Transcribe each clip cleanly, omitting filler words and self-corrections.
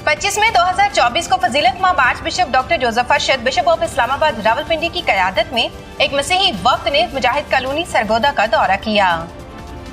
25 मई 2024 को फजीलत माब arch bishop doctor Joseph Arshad bishop of Islamabad Rawalpindi की क़यादत में एक मसीही वक्त ने मुजाहिद कॉलोनी सरगोदा का दौरा किया।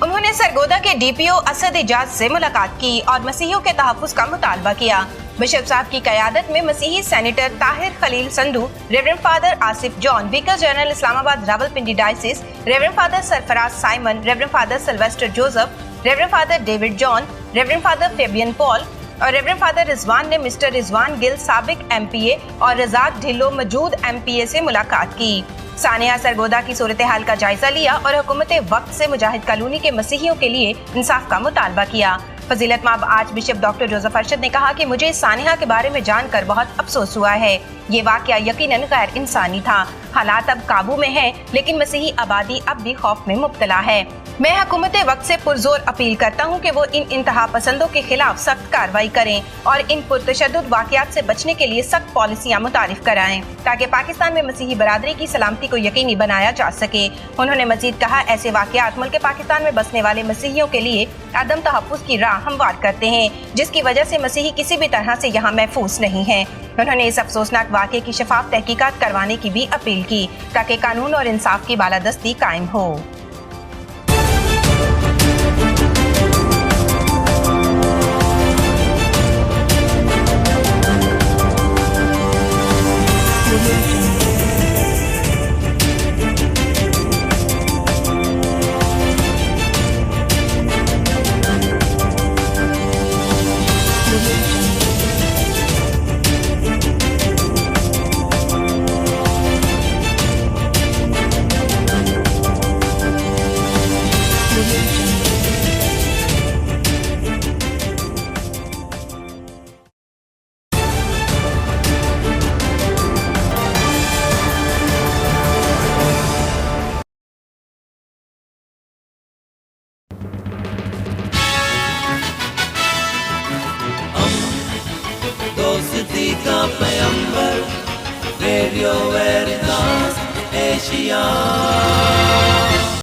उन्होंने सरगोदा के DPO असद इजाज से मुलाकात की और मसीहियों के तहफ़्फ़ुज़ का मुतालबा किया। बिशप साहब की क़यादत में मसीही senator Tahir Khalil Sandhu, reverend father Asif John, vicar general Islamabad Rawalpindi diocese, reverend father Sarfaraz Simon, reverend father Sylvester Joseph, reverend father David John, reverend father Fabian Paul और रेवरेंड फादर रिजवान ने मिस्टर रिजवान गिल साबिक MPA और रजाक ढिल्लो मौजूद MPA से मुलाकात की। सानिया सरगोदा की सूरत हाल का जायजा लिया और हुकूमत वक्त से मुजाहिद कॉलोनी के मसीहियों के लिए इंसाफ का मुतालबा किया। फजीलत माब arch bishop doctor Joseph Arshad ने कहा कि मुझे सानिया के बारे में जानकर बहुत अफसोस हुआ है। ये वाकया यकीनन गैर इंसानी था। हालात अब काबू में हैं, लेकिन मसीही आबादी अब भी खौफ में मुब्तला है। मैं हुकूमत वक्त से पुरजोर अपील करता हूँ कि वो इन इंतहा पसंदों के खिलाफ सख्त कार्रवाई करें और इन पुरतशद्दुद वाक़यात से बचने के लिए सख्त पॉलिसियाँ मुतारिफ कराएं ताकि पाकिस्तान में मसीही बरादरी की सलामती को यकीनी बनाया जा सके। उन्होंने मजीद कहा, ऐसे वाक़यात मुल्क पाकिस्तान में बसने वाले मसीहियों के लिए अदम तहफ़्फ़ुज़ की राह हमवार करते हैं, जिसकी वजह से मसीही किसी भी तरह से यहाँ महफूज नहीं है। उन्होंने इस अफसोसनाक वाक़े की शफाफ तहकीकात करवाने की भी अपील की ताकि कानून और इंसाफ की बालादस्ती कायम हो। दोस्ती का पैगंबर, रेडियो वेरितास एशिया।